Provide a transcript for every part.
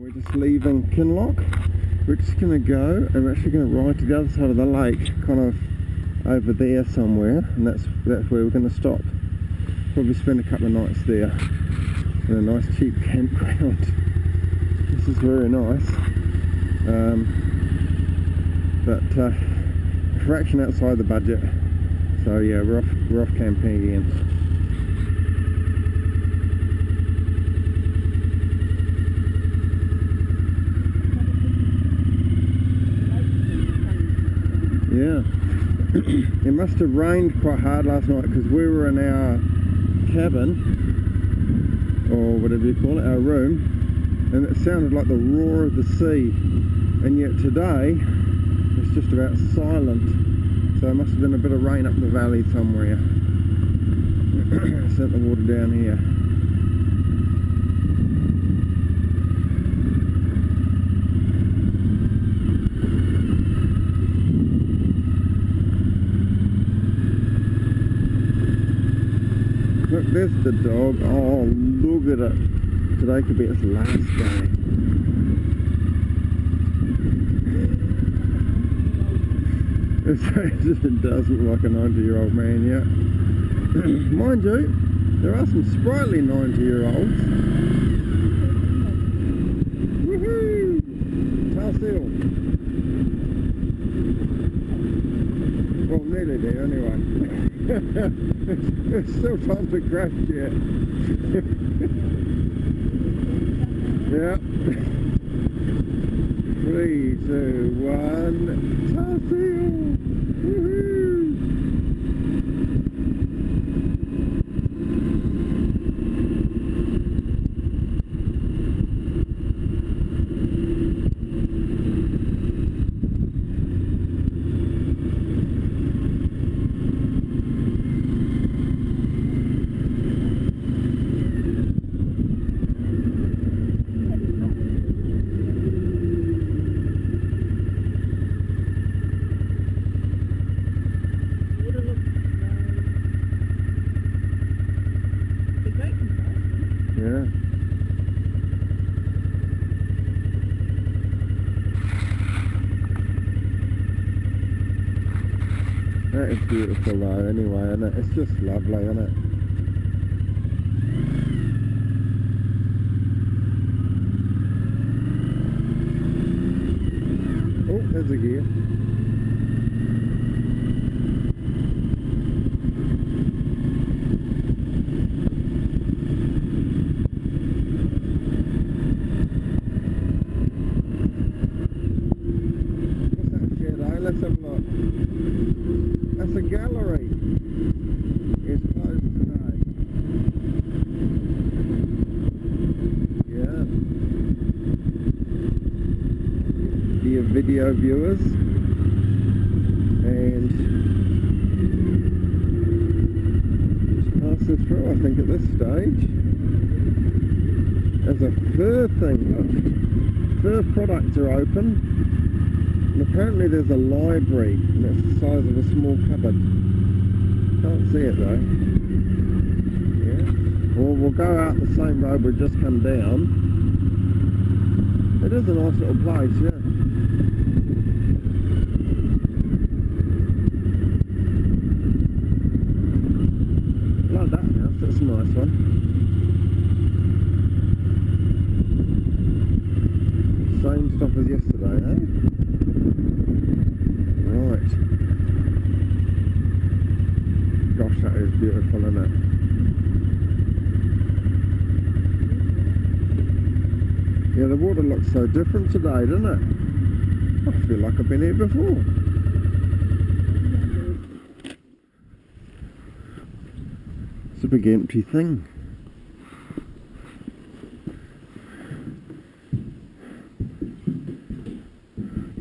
We're just leaving Kinloch. We're just going to go and we're actually going to ride to the other side of the lake, kind of over there somewhere, and that's where we're going to stop. Probably spend a couple of nights there in a nice cheap campground. This is very nice, but a fraction outside the budget. So yeah, we're off camping again. Yeah, it must have rained quite hard last night because we were in our cabin, or whatever you call it, our room, and it sounded like the roar of the sea, and yet today it's just about silent, so it must have been a bit of rain up the valley somewhere. Sent the water down here. Look, there's the dog. Oh, look at it. Today could be its last day. It does look like a 90-year-old man, yeah. Mind you, there are some sprightly 90-year-olds. Woohoo! Tail. Well, nearly there anyway. It's still time to crash yet. Yeah. 3, 2, 1. Tail. Woohoo! Yeah. That is beautiful though anyway, isn't it? It's just lovely, isn't it? Oh, there's a gear. Let's have a look. That's a gallery. It's closed today. Yeah. Dear video viewers, and just pass this through, I think, at this stage. There's a fur thing. Look. Fur products are open. And apparently there's a library, and it's the size of a small cupboard. Can't see it though. Yeah. Well, we'll go out the same road we've just come down. It is a nice little place, yeah. Like that house, that's a nice one. Same stuff as yesterday, eh? Right. Gosh, that is beautiful, isn't it? Yeah, the water looks so different today, doesn't it? I feel like I've been here before. It's a big empty thing.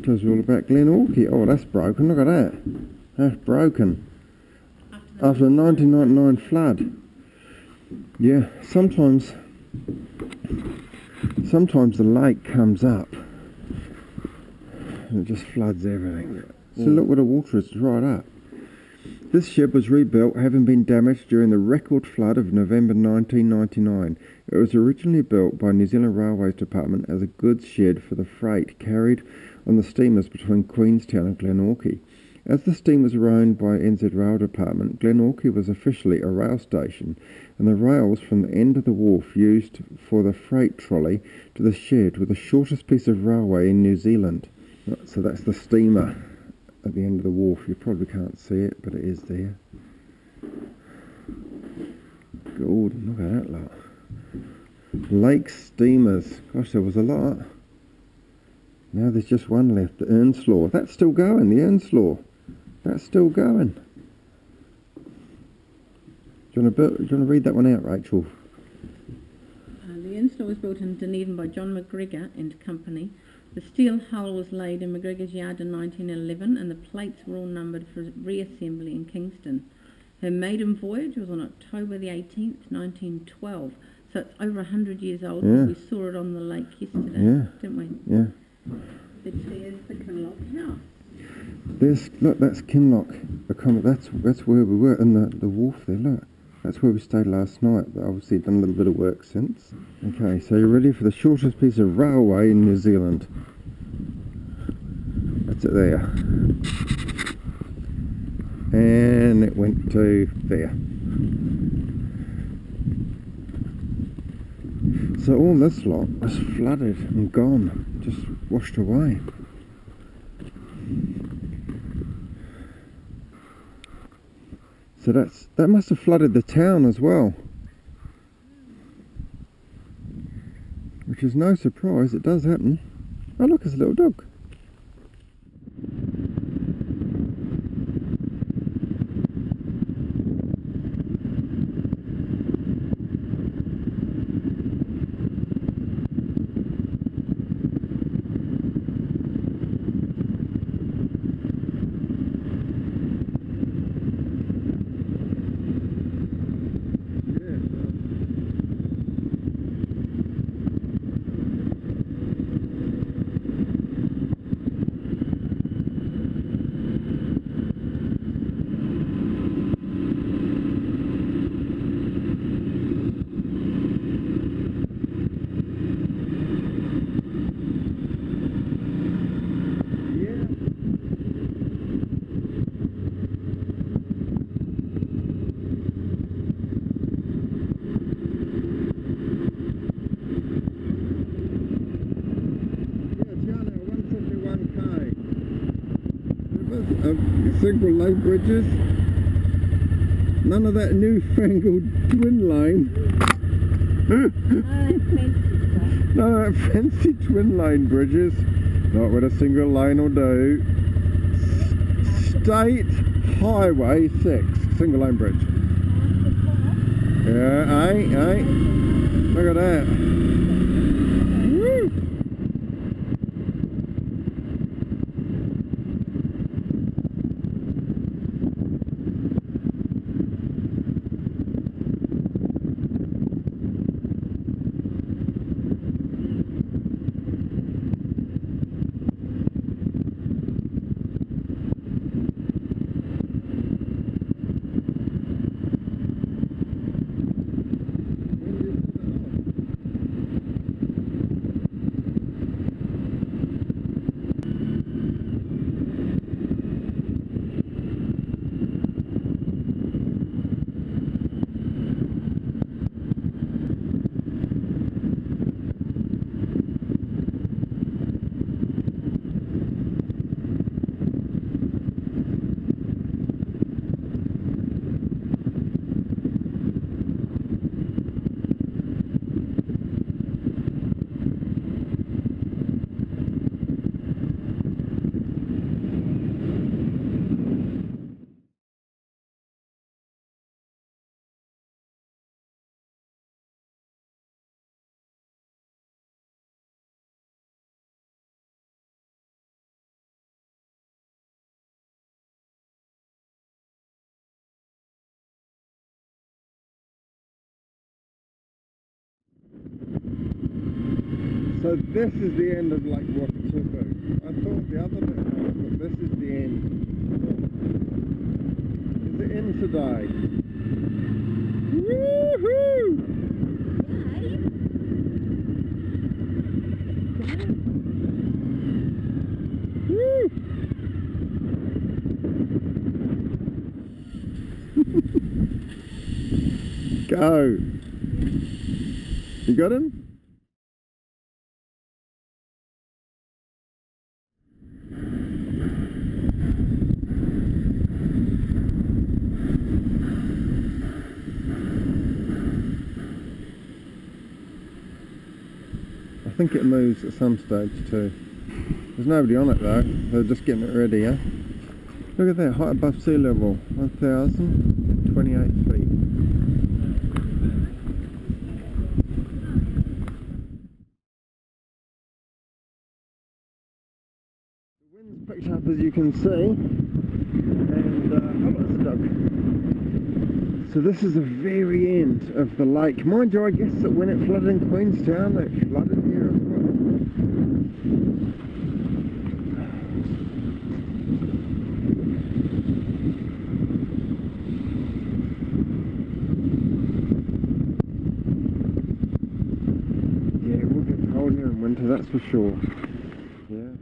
Tells you all about Glenorchy. Oh, that's broken. Look at that. That's broken. After the 1999 flood. Yeah, sometimes the lake comes up and it just floods everything. So look where the water is, right up. This shed was rebuilt, having been damaged during the record flood of November 1999. It was originally built by New Zealand Railways Department as a goods shed for the freight carried on the steamers between Queenstown and Glenorchy. As the steamers were owned by NZ Rail Department, Glenorchy was officially a rail station, and the rails from the end of the wharf used for the freight trolley to the shed were the shortest piece of railway in New Zealand. So that's the steamer at the end of the wharf. You probably can't see it, but it is there. Good, look at that lot. Lake steamers. Gosh, there was a lot. Now there's just one left, the Earnslaw. That's still going, the Earnslaw. That's still going. Do you want to read that one out, Rachel? The Earnslaw was built in Dunedin by John McGregor and Company. The steel hull was laid in McGregor's yard in 1911, and the plates were all numbered for reassembly in Kingston. Her maiden voyage was on October the 18th, 1912. So it's over 100 years old. Yeah. We saw it on the lake yesterday, didn't we? Yeah. There's the Kinloch house. Look, that's Kinloch. That's where we were, and the wharf there, look. That's where we stayed last night, but obviously done a little bit of work since. Okay, so you're ready for the shortest piece of railway in New Zealand. That's it there. And it went to there. So all this lot was flooded and gone, just washed away. So that must have flooded the town as well. Which is no surprise, it does happen. Oh look, it's a little dog. Single lane bridges, none of that newfangled twin lane. No, that fancy twin lane bridges, not what a single lane will do. State Highway 6, single lane bridge. Yeah, aye, look at that. So this is the end of Lake Wakatupu. I thought the other bit was, but this is the end. today. Woohoo! Woo! Go! You got him? I think it moves at some stage too. There's nobody on it though, they're just getting it ready, yeah? Look at that, height above sea level, 1,028 feet. The wind's picked up as you can see, and oh, it's a duck. So this is the very end of the lake. Mind you, I guess that when it flooded in Queenstown, it flooded here as well. Yeah, we'll get cold here in winter, that's for sure. Yeah.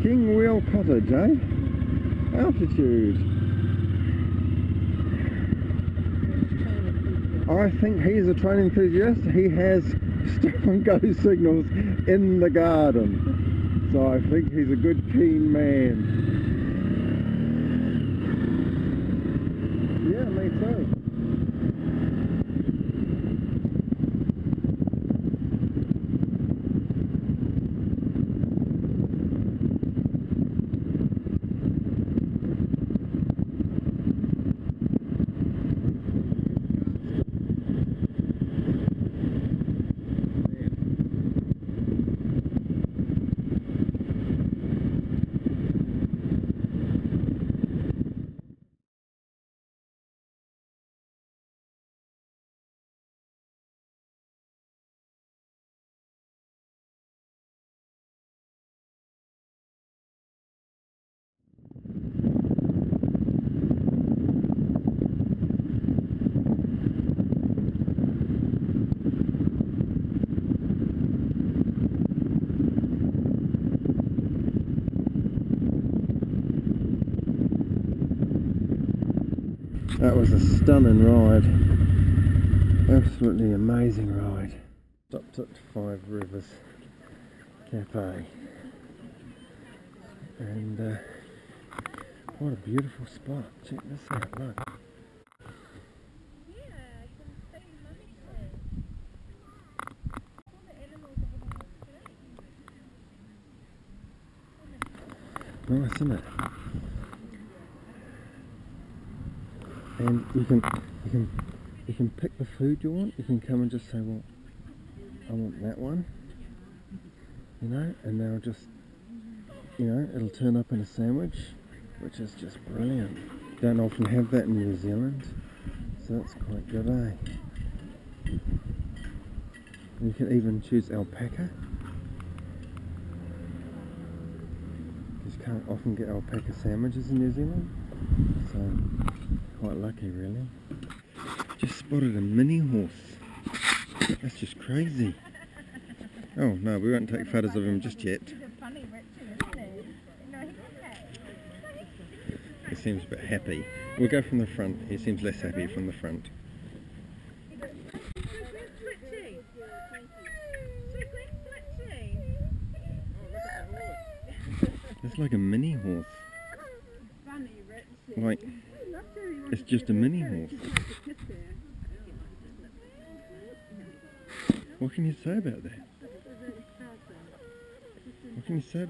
King Wheel Cottage, eh? Altitude. I think he's a train enthusiast. He has stop and go signals in the garden. So I think he's a good, keen man. Yeah, me too. That was a stunning ride. Absolutely amazing ride. Stopped at Five Rivers Cafe. And what a beautiful spot. Check this out, look. Nice, isn't it? And you can pick the food you want. You can come and just say, well, I want that one, you know, and they'll just, you know, it'll turn up in a sandwich, which is just brilliant. Don't often have that in New Zealand, so that's quite good, eh? And you can even choose alpaca. You can't often get alpaca sandwiches in New Zealand, so quite lucky really. Just spotted a mini horse. That's just crazy. Oh no, we won't take photos of him just yet. He seems a bit happy. We'll go from the front. He seems less happy from the front. It's like a mini horse. Like, it's just a mini horse. What can you say about that? What can you say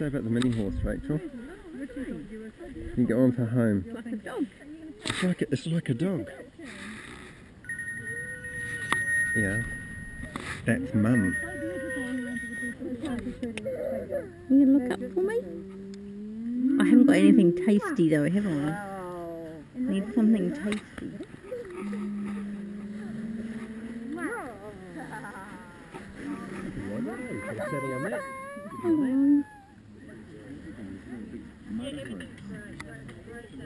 about the mini horse, Rachel? You can go on to home. Like a dog. It's like a dog. Yeah. That's Mum. You gonna look up for me? I haven't got anything tasty though, have I? I need something tasty. Hello.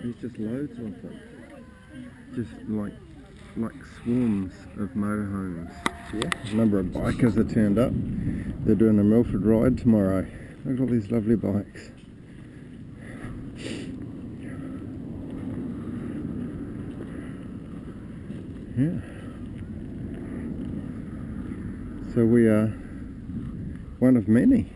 There's just loads of them. Just like swarms of motorhomes. Yeah. A number of bikers have turned up. They're doing a Milford ride tomorrow. Look at all these lovely bikes. Yeah. So we are one of many.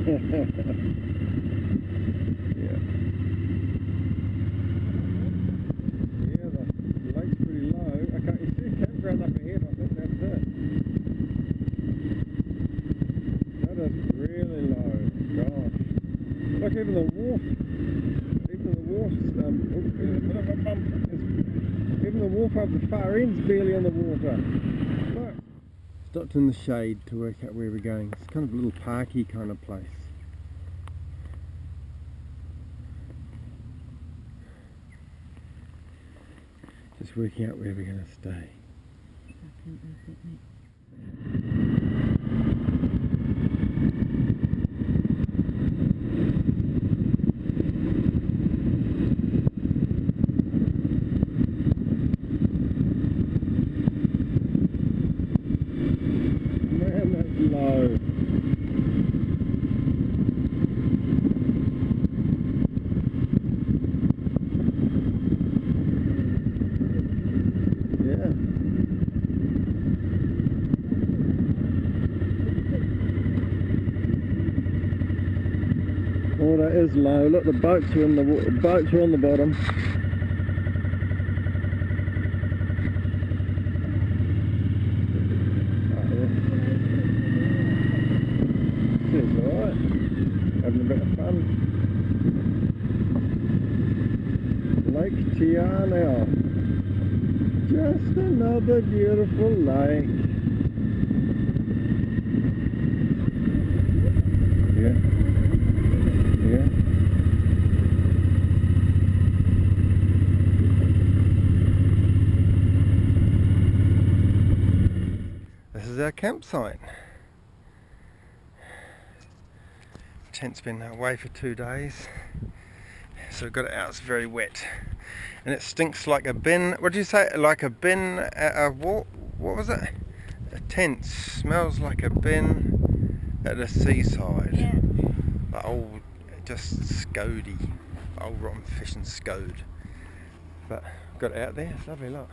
Yeah. Yeah, the lake's pretty low. Okay, you see a campground up ahead, I think that's it. That is really low. Gosh. Look, even the wharf's there's a bit of a bump. Even the wharf up the far end's barely in the water. Look. Stopped in the shade to work out where we're going. It's kind of a little parky kind of place. Just working out where we're going to stay. Man, that's low. Oh, that is low. Look, the boats are in the boats are on the bottom. Seems alright. Having a bit of fun. Lake Anau. Just another beautiful lake. Yeah. Yeah. This is our campsite. Tent's been away for 2 days, so we've got it out. It's very wet, and it stinks like a bin. What did you say? Like a bin? What was it? A tent smells like a bin at the seaside. Yeah. Like old, just scody, old rotten fish and scode. But got it out there. It's lovely. Look.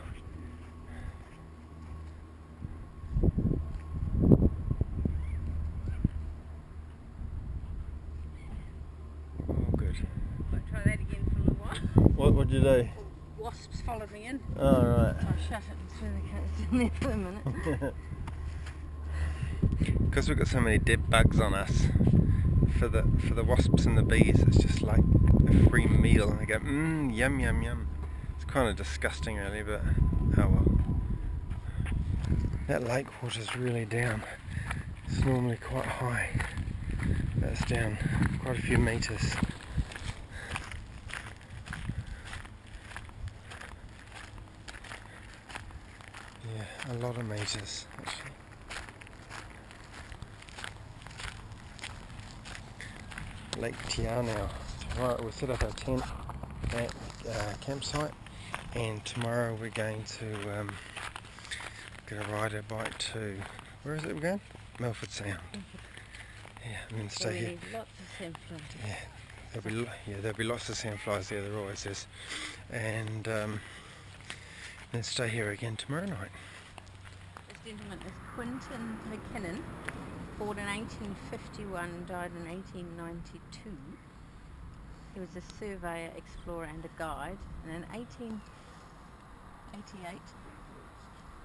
What'd you do? Wasps followed me in. Oh, right. So I shut it and threw the cats in there for a minute. Because we've got so many dead bugs on us, for the wasps and the bees, it's just like a free meal, and they go, yum, yum, yum. It's kind of disgusting, really, but oh well. That lake water's really down. It's normally quite high. That's down quite a few metres. Yeah, a lot of metres, actually. Lake Anau. Tomorrow we'll set up our tent at campsite, and tomorrow we're going to get a rider bike to, where is it we're going? Milford Sound. Yeah, and then stay here. Lots of sandflies. Yeah, there'll be lots of sandflies there. There always is, and then stay here again tomorrow night. This gentleman is Quentin McKinnon, born in 1851 and died in 1892. He was a surveyor, explorer and a guide, and in 1888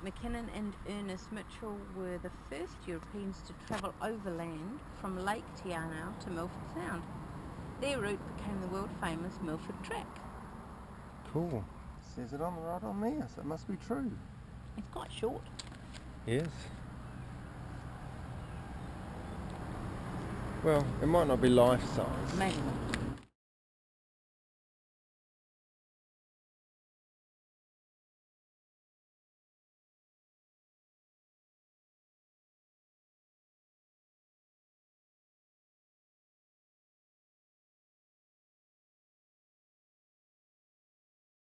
McKinnon and Ernest Mitchell were the first Europeans to travel overland from Lake Anau to Milford Sound. Their route became the world famous Milford Track. Cool. Says it on the right on there, so it must be true. It's quite short. Yes. Well, it might not be life size. Maybe not.